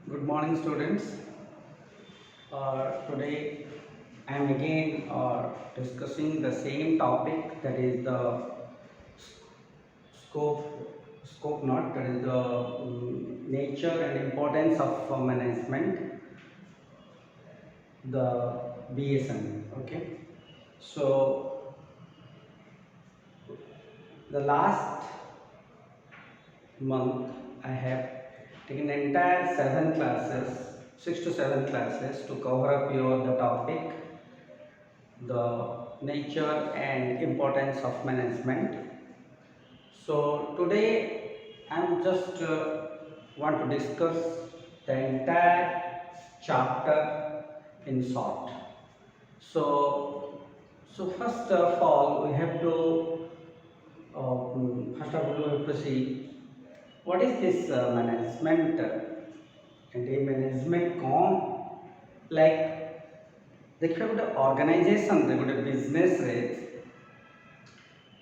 Good morning, students. Today I am again discussing the same topic, that is the scope not, that is the nature and importance of management, the BSM. Okay, so the last month I have taken entire 7 classes, 6 to 7 classes to cover up the topic, the nature and importance of management. So today I'm just want to discuss the entire chapter in short. So first of all we have to first of all we have to see what is this management, and a management कौन, like देखिए गोटे organisation रे गोटे business रे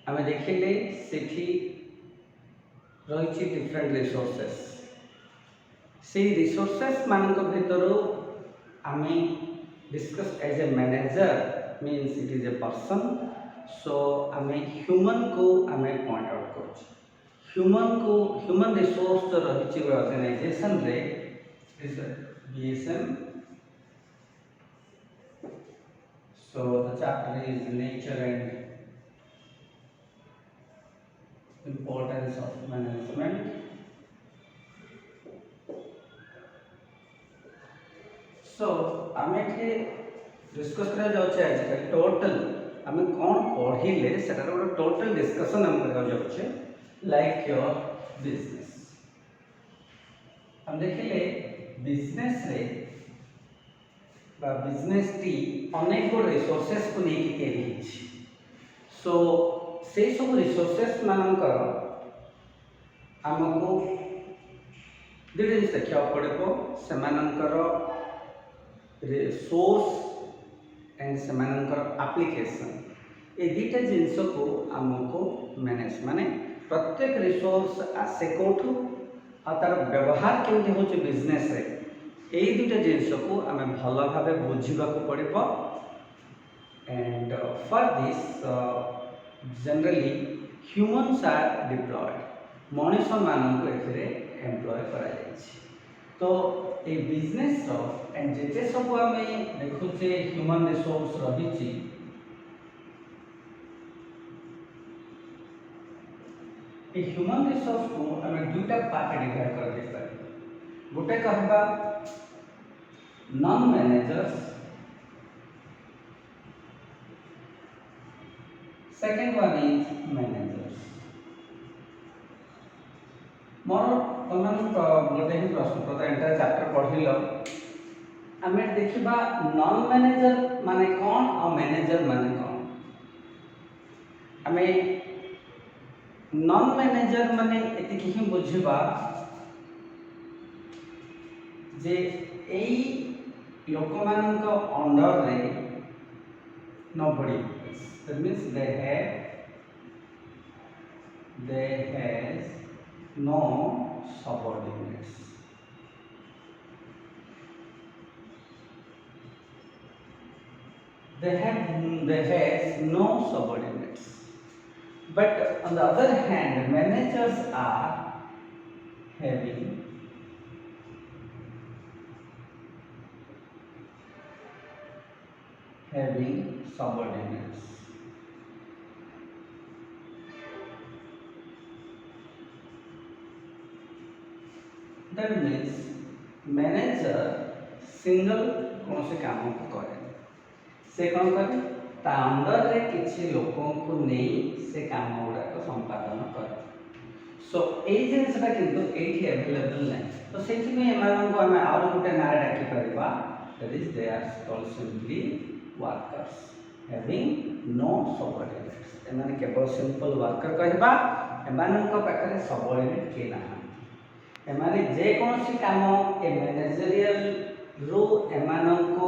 आम देखिले सेठी रही different resources से रिसोर्सेस मानक भितर आम discuss as a manager means it is a person. So आम ह्यूमन को आम पॉइंट आउट कर ह्यूमन रिसोर्स जो रही ऑर्गेनाइजेशन रे BSM. So the chapter is nature and importance of management. So आम ये डिस्कस करा जाउछे आज टोटल आम कौन पढ़िले सेटार गोटे टोटल डिस्कशन आम करा जाउछे लाइक योर बिजनेस. हम देखिले बिजनेस रे बा बिजनेस टी अनेक गुड रिसोर्सेस को लेके तैयारी होछि. सो से सब रिसोर्सेस मानकर आमको दुई जिनिस देखा पड़ो से सोर्स एंड से एप्लिकेशन. ये दुईटा जिनस को आमको मैनेज माने प्रत्येक रिसोर्स आसे कौटू आ तार व्यवहार केमती होचे बिजनेस रे यही दुटा जिनस को आम भल भाव बुझा पड़ो. And for this generally humans are deployed मनीष मानक एम्प्लॉय करा जायछि. तो ये बिजनेस एंड जिते सब आम देखुचे ह्यूमन रिसोर्स रही ह्यूमन रिसोर्स को आम दुईटा पार्ट डिवाइड कर दे पारे. गोटे कहबा non managers, second one is managers. मोर तुम गोटे ही प्रश्न तो एंटायर चैप्टर पढ़िल आम देखा नॉन मैनेजर माने कौन और मैनेजर माने कौन. आम नॉन मैनेजर माने एति ही बुझा जे एई लोक मानक अंडर रे nobody is. That means they has no subordinates. They has no subordinates. But on the other hand, managers are having subordinates. That means manager single कौन से काम को करे से कौन करे ता अंडर रे किछि लोकों को नहीं से काम गुड़ा को संपादन करे. सो ए जिनसटा किंतु एठी अवेलेबल नहीं. तो सेठी में एमान को हम और गुटे नारे डाकी परबा, that is they are called simply workers having no subordinates. एमाने केवल सिंपल वर्कर कहबा एमान को पाखरे सबऑर्डिनेट के ना. एमाने जे कौन सी काम ए मैनेजरियल रो एमान को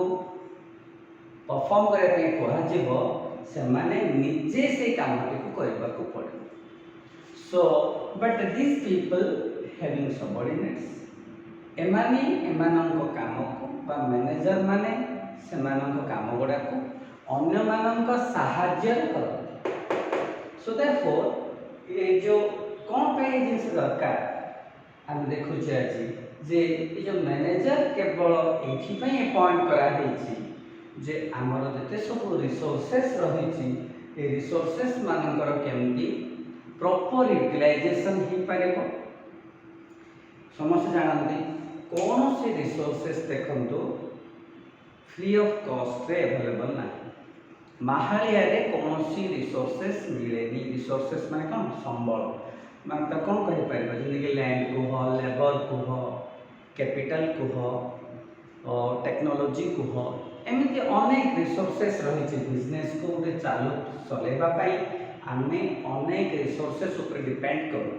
परफॉर्म करे पे कहा जीवो से माने निजे से काम को करबा को पड़े. So but this people having subordinates एमानी एमानंको कामको बा मैनेजर माने सेमानंको काम गुड़ा को अन्य मानंको साहाय्य करते। सो देयरफॉर ये जो कौन पे जिनस दरकार आम देखुचे आज जे ये जो मैनेजर केवल एथि अपॉइंट करा जे आमर जते सब रिसोर्सेस रही ए रिसोर्सेस मानकर केमती प्रॉपर यूटिलाइजेशन हो पारे। समस्त जानते कौन से रिसोर्सेस देखो फ्री ऑफ कॉस्ट रे अवेलेबल ना माहालिया रे कौन सी रिसोर्सेस मिलेनी। रिसोर्सेस माने कौन संबल मान तो कौन कहि पारिबा जंदि लैंड कुह लेबर कुह कैपिटल कुह और टेक्नोलॉजी कुह एमती अनेक रिसोर्सेस रही बिजनेस को गोटे चालू चलेबा पाई आमे अनेक रिसोर्सेस ऊपर डिपेंड करू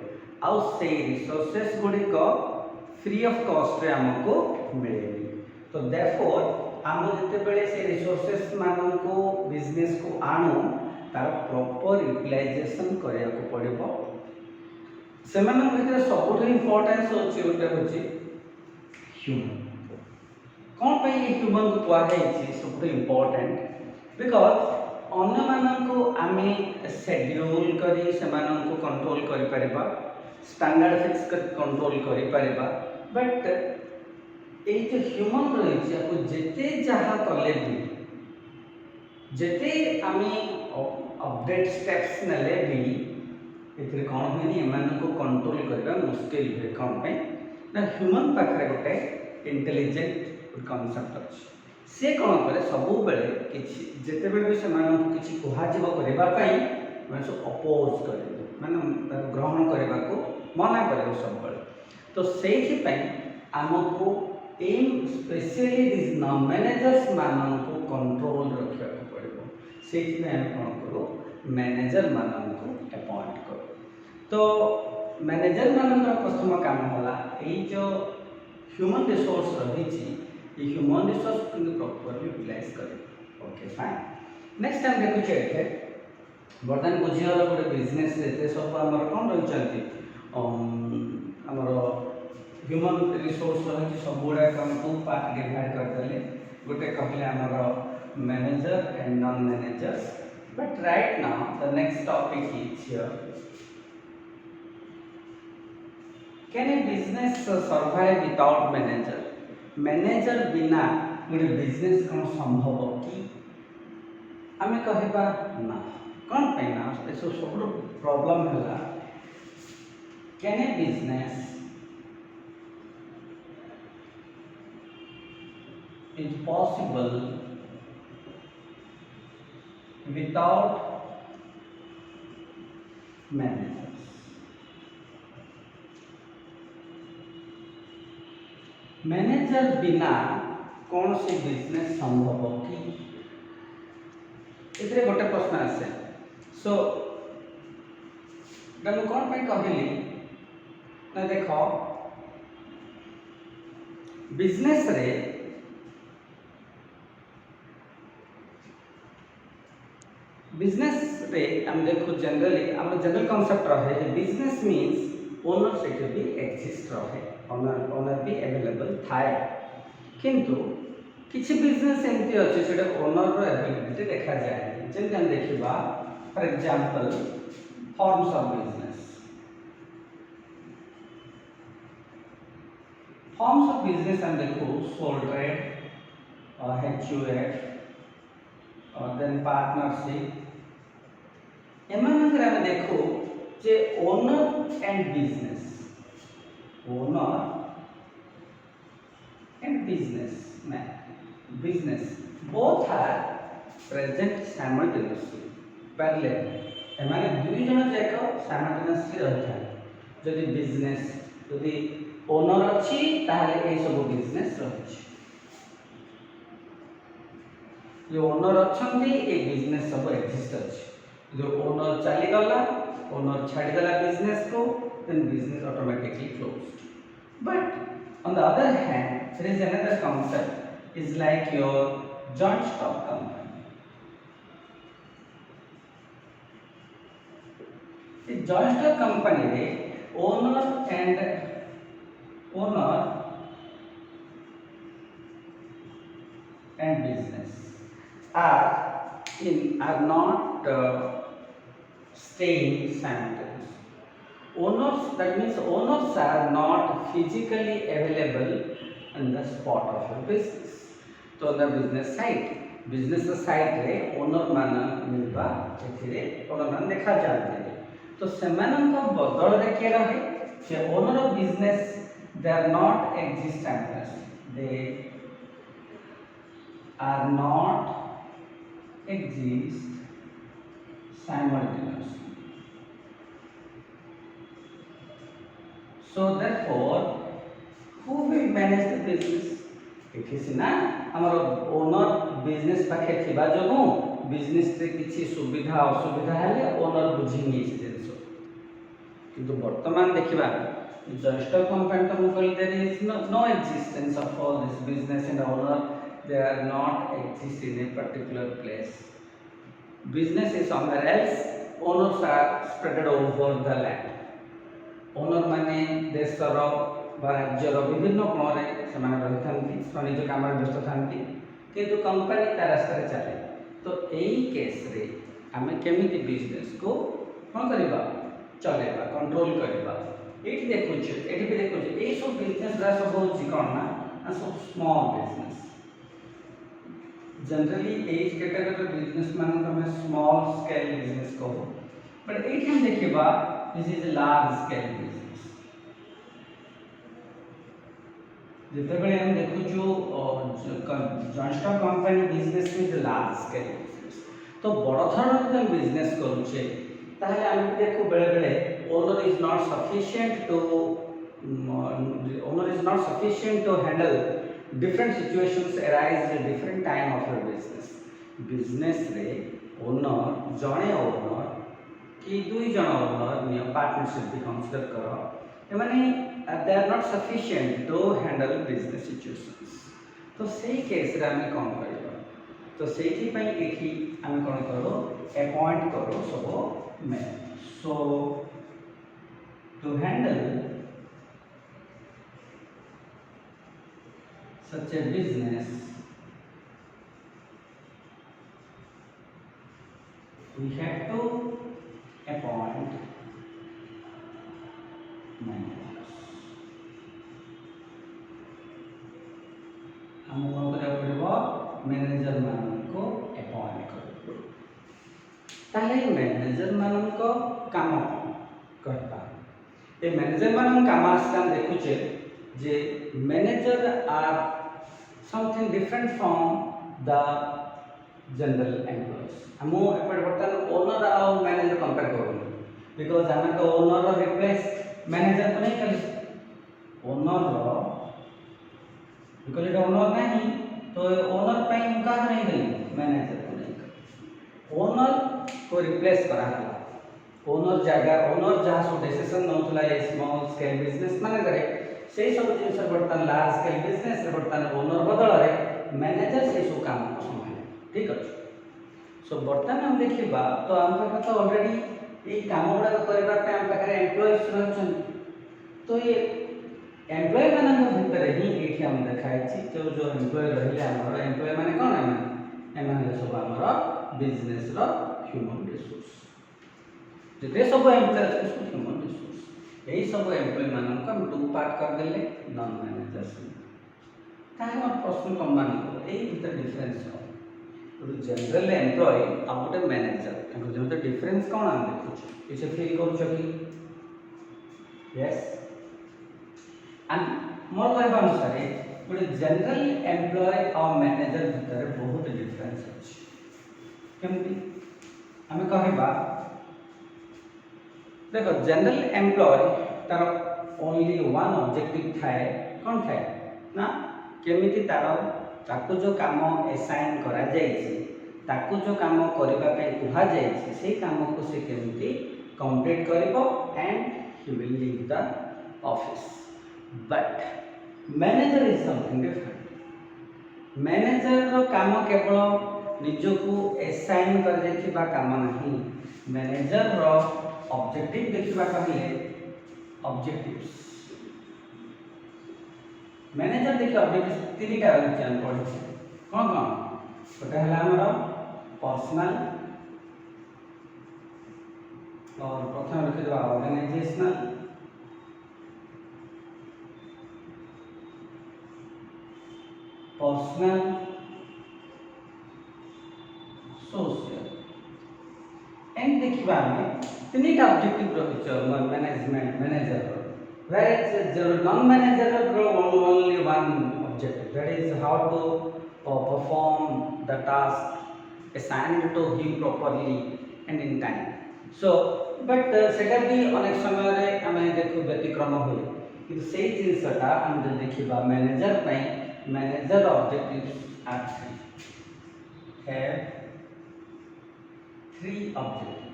आउ से रिसोर्सेस गुड़िक फ्री ऑफ कॉस्ट रे हमको मिले। तो देयरफॉर आम जिते से रिसोर्सेस मान को बिजनेस को आणु तार प्रॉपर यूटिलाइजेशन करिया को पड़िबो। सेमान भीतर सबुठ इम्पोर्टेंस होची गोटे होची ह्यूमन। कौन पे ये ह्यूमन को कुआ जाइछि सबुठ इम्पोर्टेंट बिकॉज अन्य मानन को आमे शेड्यूल करी सेमान को कंट्रोल करि परिबा स्टैंडर्ड फिक्स कर कंट्रोल करि परिबा बट ये जो ह्यूमन रही है जिते जहाँ कले भी जिते आम अपडेट स्टेप्स नेले भी ये कौन हुए एम को कंट्रोल करने मुस्किल हुए कौन पे ना ह्यूमन पाखे गोटे इंटेलिजेंट कनसेप्ट अच्छे सी कौन करे सब बेले जिते भी से किसी कहवाई सब अपोज कर मैंने ग्रहण करने को मना कर सब बेले। तो से आमको एम स्पेशली दिस मैनेजर्स मान को कंट्रोल रखा पड़ो से कौन करूँ मैनेजर मान को अपॉइंट करूँ। तो मैनेजर मान प्रथम काम होला ये जो ह्यूमन रिसोर्स रही ह्यूमन रिसोर्स प्रॉपर्ली यूटिलाइज कर। ओके फाइन नेक्स्ट टाइम देखुचे बर्तमान बुझीगल गोटे बिजनेस सब आम कौन रही आमर ह्यूमन रिसोर्स रही सब गुड़ा को पार्ट डिवाइड करदे गोटे कहले आमर manager and non managers but right now the next topic is here can a business survive without manager. Manager बिना गोटे बिजनेस कौन संभव कि आम कहवा ना कौन पे ना सब प्रॉब्लम है can a business is possible without managers। Manager बिना कौन से बिजनेस संभव कि इतने गोटे प्रश्न आसे। सो मुझे कौन पे कहली ना देख बिजनेस रे बिजनेस रे हम देखो जनरली आम जनरल कॉन्सेप्ट रहे बिजनेस मीन्स ओनर से भी एक्जिस्ट रहे ओनर भी अवेलेबल थाए किंतु किसी बिजनेस एमती अच्छे से ओनर अवेलेबिलिटी देखा जाए जमी हम देखा for example forms of business. Forms of business हम देखो सोल ट्रेड HUF और देन पार्टनरशिप एम देखो जे owner and business both are present simultaneously parallel एमाने दुई जन जाक साइमल्टेनियसली रही था जदि बिजनेस जदि ओनर अच्छी ताहले ए सब बिजनेस रही जो ओनर अच्छा ये बिजनेस सब एक्जिस्ट अच्छे जो ओनर चलीगला ओनर छाड़ीदेला बिजनेस को then business automatically closed. But on the other hand there is another concept is like your joint stock company। the joint stock company रे owner business are not staying simultaneously. Owners, that means owners are not physically available in the spot of your business. तो the business site रे owner मान मिलवा एथिरे owner मान देखा जाते तो सेमानक बदल रे के रहे से owner of business they are not existent they are not exist simultaneously. So therefore, who will manage the business? एठी सिना हमर ओनर बिजनेस पाखे थिबा जगो बिजनेस रे किछि सुविधा असुविधा हेले ओनर बुझी नि जिंस किंतु वर्तमान देखिबा जस्ट कंपनी तो कहल there is no existence of all this business and owner they are not exist in a particular place. Business is somewhere else. Owners are spread over the land. Owner माने देशर बा राज्यर विभिन्न कोण से निज कम व्यस्त था किंतु कंपनी ता रास्ता चले तो यही केस रे आम केमी बिजनेस को कौन करवा चलेबा कंट्रोल करवा ये देखुचे ये भी देखुचे ये सब बिजनेस सब हूँ कौन ना सब small business generally as category business मान हमें स्मॉल स्केल बिजनेस कहो बट ये हम देखिबा this is large scale business जितेबले हम देखुछु joint company business with large scale business तो बड़ धरण जो बिजनेस करूचे ताहले हम देखु बेले बेले owner is not sufficient to handle different situations arise at different time of your business रे ओनर जणे ओनर कि दुई जण ओनर नियो पार्टनरशिप भी कंसीडर करो माने they are not sufficient to handle business situations तो सही केस रे हम कोन करबा तो सेठी पई एठी हम कोन करो अपॉइंट करो सब man so to handle such a business we have to appoint managers हम कौन करिया पड़िबो मैनेजर मान को अपॉइंट करबो ताले मैनेजर मान को काम करता ए मैनेजर मान काम आस्तान देखुचे जे manager are something different from the general employees. हमो एपट बर्तन ओनर और मैनेजर कंपेयर करूँ बिकॉज हमें तो ओनर रिप्लेस मैनेजर तो नहीं कर ओनर बिकॉज ये ओनर नहीं तो ओनर पे उनका नहीं गई मैनेजर को नहीं ओनर को रिप्लेस करा ओनर जगह ओनर जहाँ सब डिसीजन नौतला ये स्मॉल स्केल बिजनेस माने करे से सब जिन बर्तन लार्ज स्केल बिजनेस बर्तन ओनर बदल रे मैनेजर से सब काम को संभाले ठीक अछि सो बर्तन हम देखिबा तो हम पाखे तो ऑलरेडी ए काम गुडा करबा पे हम पाखे एम्प्लॉयज रहछन तो ये एम्प्लॉय मानन भीतर ही एठी हम देखाइ छी जो एम्प्लॉय रहिले हमर एम्प्लॉय माने कोन एमाने सब हमर बिजनेस रो ह्यूमन रिसोर्स जते सब एम्प्लॉय ह्यूमन रिसोर्स यही सब एम्प्लॉय मान को हम टू पार्ट कर देले नॉन मैनेजर्स ताहे हम प्रश्न कम मान को एही भीतर डिफरेंस हो तो जनरल एम्प्लॉय आ गोटे मैनेजर ताको जो डिफरेंस कोन हम देखु किसे फील करू छकी यस एंड मोर कहबा अनुसार गोटे जनरल एम्प्लॉय और मैनेजर भीतर बहुत डिफरेंस अछि केमति हमें कहबा देखो जनरल एम्प्लॉय तार ओनली वन ऑब्जेक्टिव थाए कौन थाए ना केमिति तार ताको जो काम असाइन करा जायछि ताको जो काम करबा पे कुहा जायछि से काम को से केमिति कंप्लीट करबो and he will leave the office but manager is something different manager रो काम केवल निजको असाइन कर देथिबा काम नहीं मैनेजर रो ऑब्जेक्टिव देखिबा कहले ऑब्जेक्टिव्स मैनेजर देखिए ऑब्जेक्टिव्स तीन टा रहै छै हम पढै छी कोन कोन गोटे है पर्सनल और प्रथम लिखिदेवा ऑर्गेनाइजेशनल पर्सनल सोशल एंड देखिबा हमें तीनटा ऑब्जेक्टिव रही management manager whereas non manager only one objective, that is how to perform the task assigned to him properly and in time. So but सेटा भी अनेक समय रे हमें देखो व्यतिक्रम हुए कि सेही जिनसटा हम जे देखिबा मैनेजर पई manager objectives are have three objectives.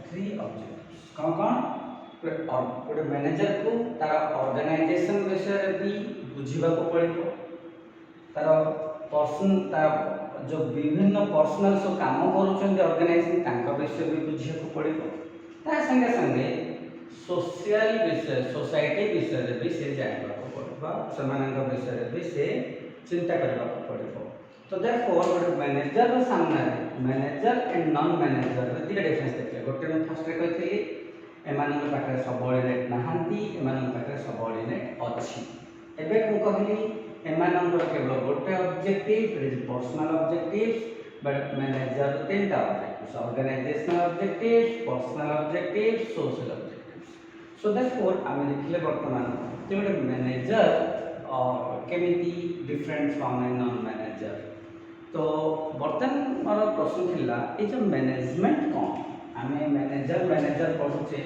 Three objectives कौन गोटे मैनेजर को तार ऑर्गेनाइजेशन विषय भी बुझा पड़ो तार पर्सन तार जो विभिन्न पर्सनल सब काम करेशन विषय भी बुझा पड़ो संगे संगे सोशल विषय सोसाइटी विषय भी से जानवा पड़ो से विषय भी से चिंता करने पड़ो तो देयरफॉर गोटे मैनेजर सामने मैनेजर एंड नॉन मैनेजर दुटा डिफरेंस देखिए गोटे मैं फर्स्ट रे कही एमानक पाखे सबऑर्डिनेट नहांती एमानक पाखे सबऑर्डिनेट अछि एबे को कहली एमानक केवल गोटे objective it is personal objectives but manager तीनटा objectives organizational objectives personal objectives social objectives so therefore आमे देखले वर्तमान जे गोटे मैनेजर केमिति different from a non manager तो बर्तमान मोर प्रश्न थिला ए जो मैनेजमेंट कौन आमे मैनेजर मैनेजर पढ़ुचे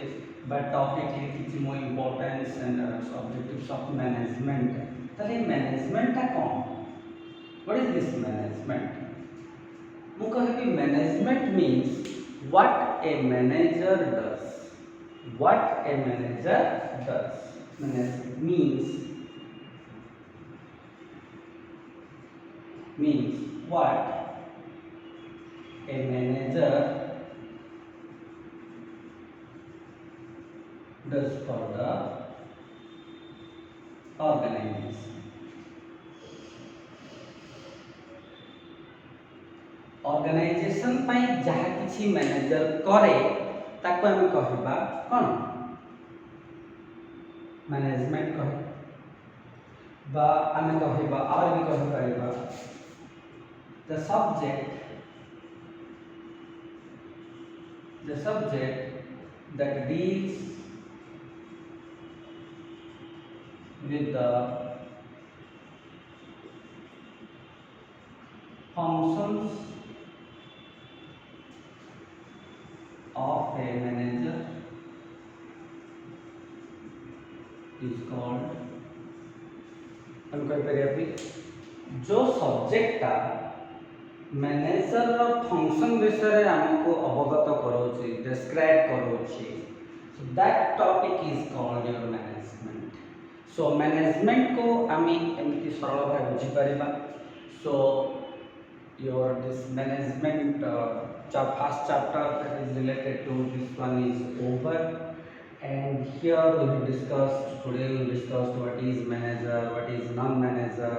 बट टॉपिक किछि मो importance and objectives of management तले मैनेजमेंट ता कौन व्हाट इज दिस मैनेजमेंट मु कहबी management means what a manager does what a manager does means what a manager does for the organization. Organization पाई जहाँ किसी मैनेजर करे ताको हम कहबा कौन मैनेजमेंट कहे बा आमे कहबा और भी कह परिबा the subject that deals with the functions of a manager is called हम कह परिया जो सब्जेक्ट मैनेजर रो फंक्शन विषय हमको अवगत करोछि डिस्क्राइब करोछि so that topic is called your management so management को आमी एमती सरल भाव बुझी परिबा so your this management first chapter that is related to this one is over and here we will discuss what is manager what is non manager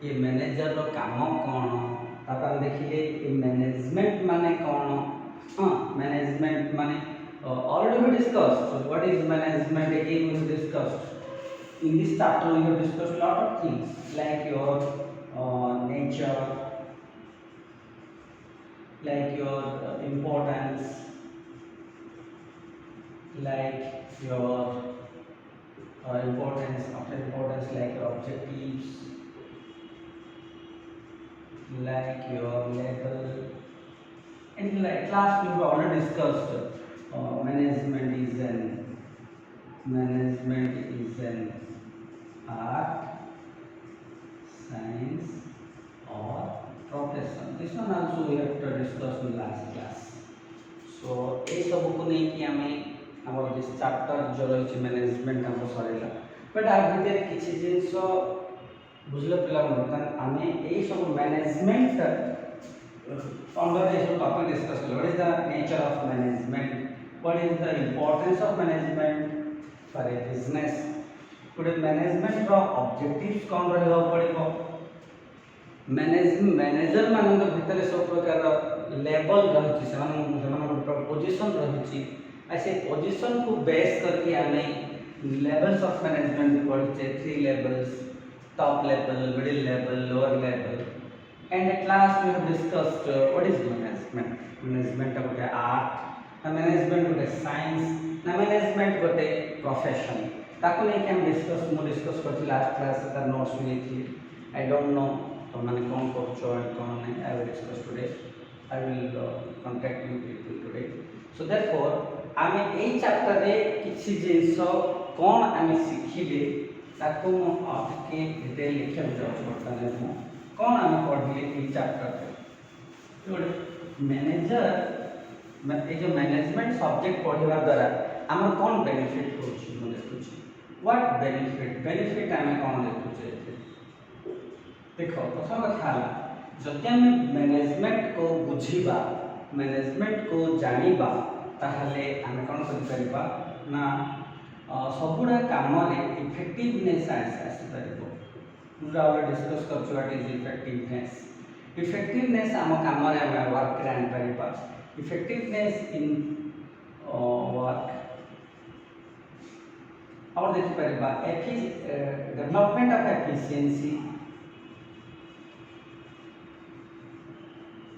ये manager रो काम कौन तापर देखिए ये मैनेजमेंट माने कौन हाँ मैनेजमेंट माने already we discussed what is management again we discussed in this chapter we have discussed lot of things like your nature like your importance like your importance after importance like your objectives like your level and like last we have already discussed management is an art science or profession this one also we have to discuss in last class so ए सब को नहीं कि हमें हमर this chapter जो रही management हमको सरेला but आ भीतर किछि जिंस बुझले पिला बर्तमान आमे ए सब मैनेजमेंट अंडर ए सब topic discuss what is the nature of management what is the importance of management for a business गोटे मैनेजमेंट रो ऑब्जेक्टिव्स कौन रहा पड़ो मैनेजर मान भितर सब प्रकार लेवल रही पोजिशन रही से पोजिशन को बेस करके आम लेवल्स ऑफ मैनेजमेंट भी पढ़े 3 levels top level middle level lower level and at last we have discussed what is management management गोटे आर्ट ना मैनेजमेंट गोटे साइंस ना मैनेजमेंट गोटे प्रोफेशन ताको नहीं कि हम डिस्कस करती लास्ट क्लास तार नोट्स भी थी आई डोंट नो तो मैंने कौन करछो एंड कौन नहीं I will discuss today I will contact you people today so therefore आमे एई चैप्टर रे किछि जिंस कोन आमे सिखिले ताको मो आपके डिटेल लिखे जाउछ बर्तमान मो कोन आमे पढिले एई चैप्टर रे तो मैनेजर ए जो मैनेजमेंट सब्जेक्ट पढ़िबा द्वारा आम कौन बेनिफिट होछि मो देखुछि व्हाट बेनिफिट आमे कौन देखुछे देखो प्रथम कथा जदि आम मैनेजमेंट को बुझीबा मैनेजमेंट को जानिबा ताहले आम कौन करिपरिबा ना सबुड़ा काम रे इफेक्टिवनेस आसी परिबो पूरा और डिस्कस करछु व्हाट इज इफेक्टिवनेस आम काम रे आम वर्क रे आनि परिबा इफेक्टिवनेस इन वर्क और देखि परिबा development of efficiency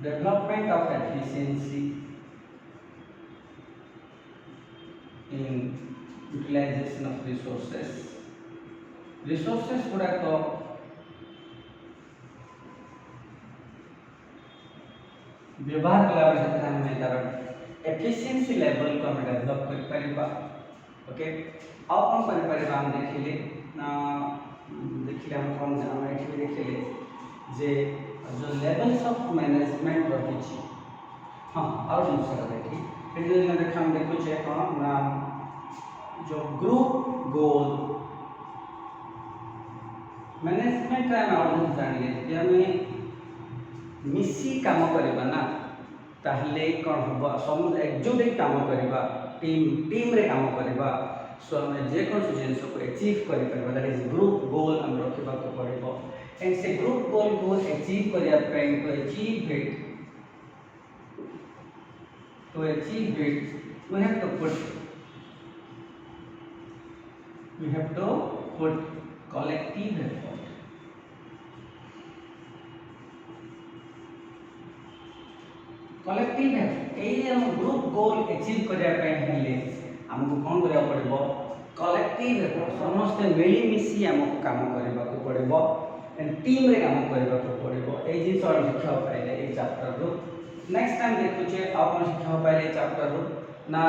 development of efficiency in utilization of resources गुड़ा तो व्यवहार कला क्षेत्र में तार एफिशिएंसी लेवल को हम डेवलप कर परिबा ओके अब कौन कर परिबा हम देखिले हम कौन हम एठी देखिले जे जो लेवल्स ऑफ मैनेजमेंट रही हाँ और जिनस देखी ये हम देखुचे कौन ना जो ग्रुप गोल मैनेजमेंट आम और जानिए कि आम मिसी काम करवा ना ताहले कौन हम सब एकजुट काम करवा टीम रे काम करवा सो आम जेकोसी जिनस को अचीव कर दैट इज ग्रुप गोल हम रखा पड़ो एंड से ग्रुप गोल को अचीव करने to achieve it we have to put collective effort हम ग्रुप गोल अचीव करने हमको कौन करा पड़ो कलेक्टिव एफर्ट समस्त मिलमिशी आमको काम करने को पड़ो एंड टीम रे काम करबा को पड़िबो ए जिस और शिक्षा पाइले ए चैप्टर रो नेक्स्ट टाइम देखुचे आपण शिक्षा पाइले ए चैप्टर रो ना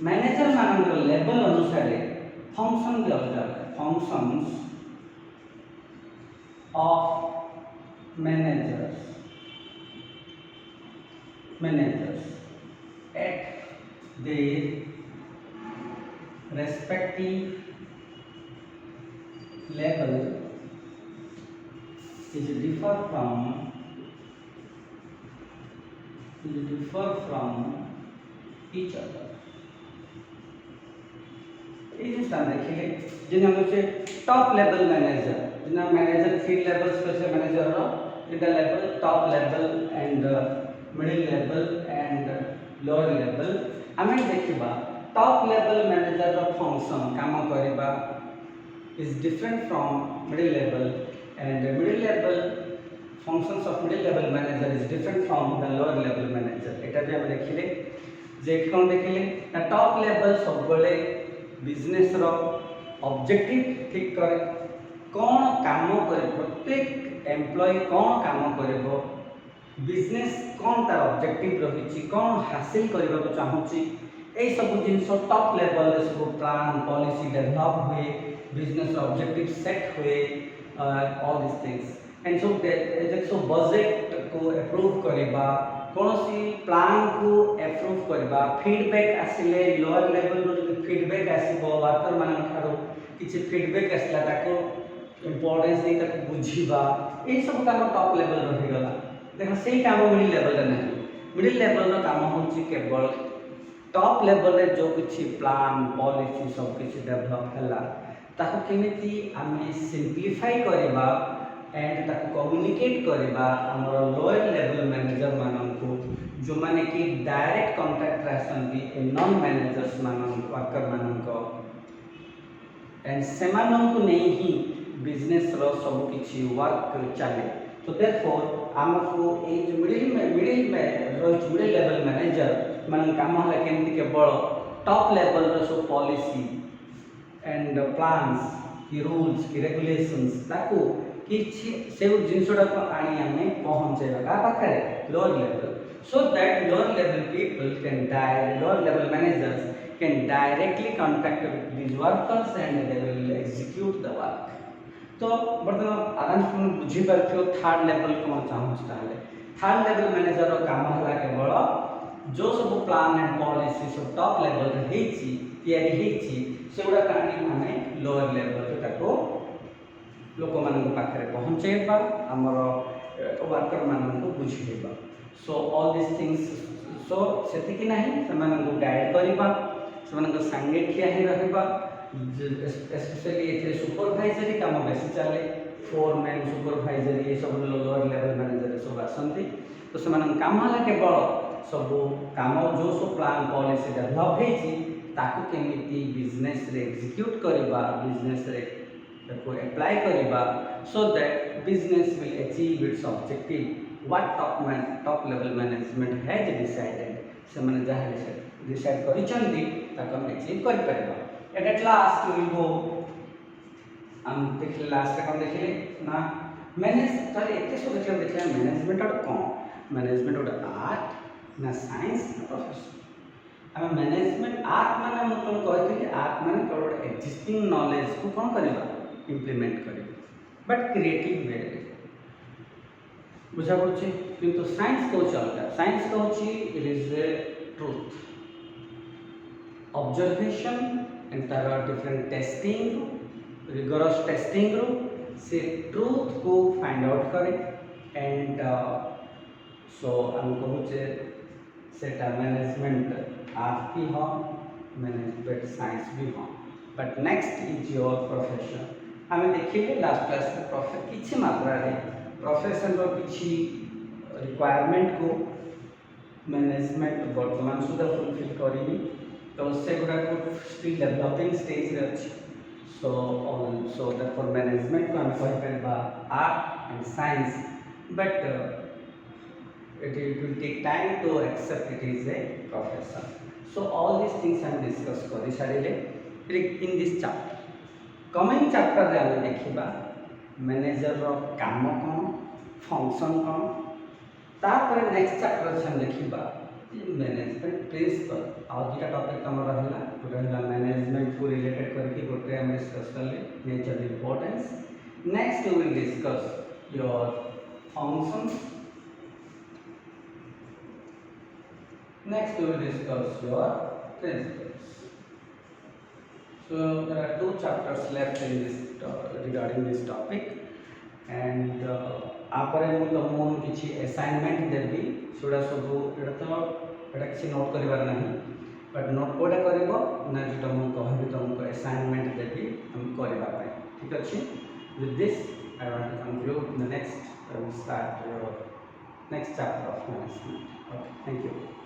मैनेजर मानक लेवल अनुसार फंक्शन दे अलग functions of managers eight there respective level is differ from each other ये जिसका देखिए जिन्हें हम से टॉप लेवल मैनेजर जिन्हें मैनेजर 3 लेवल्स पे से मैनेजर रो इनका level top level and middle level and lower level हमें देखिबा टॉप लेवल मैनेजर रो फंक्शन काम करबा is different from middle level and the middle level functions of middle level manager is different from the lower level manager एटा भी हम देखिले जे कोन देखिले ना top level सब बळे बिजनेस रो ऑब्जेक्टिव ठीक करे कोन काम करे प्रत्येक एम्प्लॉय कोन काम करबो बिजनेस कोन तार ऑब्जेक्टिव रहिछि कोन हासिल करबा को चाहूछि ए सब जिंस टॉप लेवल रे सब प्लान पॉलिसी डेवलप हुए business objectives set हुए all these things and so budget को approve करबा कोनोसी प्लान को approve करबा फीडबैक आसिले लोअर लेवल रो जो फीडबैक आसीबो वर्कर मान ठारो किछि फीडबैक आसला ताको इंपोर्टेंस दे ताको बुझीबा ए सब काम टॉप लेवल रहि गला देखो सेही काम मिडिल लेवल रे नहीं मिडिल लेवल रो काम होछि केवल टॉप लेवल रे जो किछि प्लान पॉलिसी सब किछि डेवलप हला ताको केमिति आमे सिंप्लीफाई करबा एंड ताको कम्युनिकेट करबा हमर लोअर लेवल मैनेजर मानन को जो माने कि डायरेक्ट कांटेक्ट रहसंती ए नॉन मैनेजर्स मानन वर्कर मानन को एंड सेमानन को नहीं ही बिजनेस रो सब किछि वर्क चले तो देयरफॉर हमको ए जो मिडिल लेवल मैनेजर मन काम हला केमति केवल टॉप लेवल रो सब पॉलिसी एंड प्लान्स की रूल्स की रेगुलेशंस ताको किछि से जिनसोडा को आनी हमें पहुंचेबा का पाखरे lower level so that lower level people can lower level managers can directly contact with these workers and they will execute the work तो बर्तमान आराम से बुझी पारथियो थर्ड लेवल कोन चाहूस ताले थर्ड लेवल मैनेजर रो काम हला केवल जो सब प्लान एंड पॉलिसी सब टॉप लेवल रे हेची तयारी हेची सेउडा कानी हमें लोअर लेवल रे ताको लोक मान पाखे पहुँचेबा आमर वर्कर मान बुझेबा so all this things so से नहीं से गाइड करवा से सांगे ठिया ही रहा स्पेशली ये सुपरभाइजरी काम बेसी चले फोरमैन सुपरभाइजरी ये सब लोअर लेवल मैनेजर सब आसती तो से काम है केवल सब काम जो सब प्लान पॉलिसी डेवलप होती केमी बिजनेस रे एग्जीक्यूट करवा बिजनेस रे को अप्लाई करवा so that business will achieve it's objective what top level management has decided से माने जहाँ डिसाइड करिसंती ताको हम अचीव कर परबा एट लास्ट विल गो हम देखले लास्ट कौन देखले ना मैनेज ताले एते सब देखले मैनेजमेंट और कौन मैनेजमेंट और आर्ट ना साइंस ना प्रोफेशन हम मैनेजमेंट आर्ट माने हम तुम कहथि आर्ट माने केवल एक्जिस्टिंग नॉलेज को कौन करबा इम्प्लीमेंट करिबा बट क्रिएटिव वे बुझा पड़छे किंतु साइंस को चलता साइंस कहछि it is a truth observation and तार डिफरेंट टेस्टिंग रिगोरस टेस्टिंग रो से ट्रुथ को फाइंड आउट करे एंड सो हम कहूचे सेटा मैनेजमेंट आर्ट भी हो मैनेजमेंट साइंस भी हो but next is your profession हमें देखिए लास्ट क्लास में प्रोफेशन किछि मात्रा रे प्रोफेशन रो किछि रिक्वायरमेंट को मैनेजमेंट वर्तमान सुधा फुलफिल करिनी तो से गुडा को स्टिल डेवलपिंग स्टेज रे अछि सो फॉर मैनेजमेंट को हम कहि परबा art and science but it will take time to accept it is a profession so all these things I discuss kari sarile in this chapter coming chapter रे हम देखिबा manager रो काम कोन function कोन तापर नेक्स्ट चैप्टर से हम देखिबा management principal और दुटा टॉपिक हम रहला मैनेजमेंट को रिलेटेड करके गोटे हम डिस्कस करले nature importance next we will discuss your functions next we will discuss your principles so there are two chapters left in this regarding this topic and आपरे मु तुमको किछि असाइनमेंट देबी सोडा सब एटा तो एटा किछि नोट करबार नहीं बट नोट कोडा करबो ना जो तुमको कहबी तुमको असाइनमेंट देबी हम करबा पाए ठीक अछि with this I want to conclude the next I will start your next chapter of management okay thank you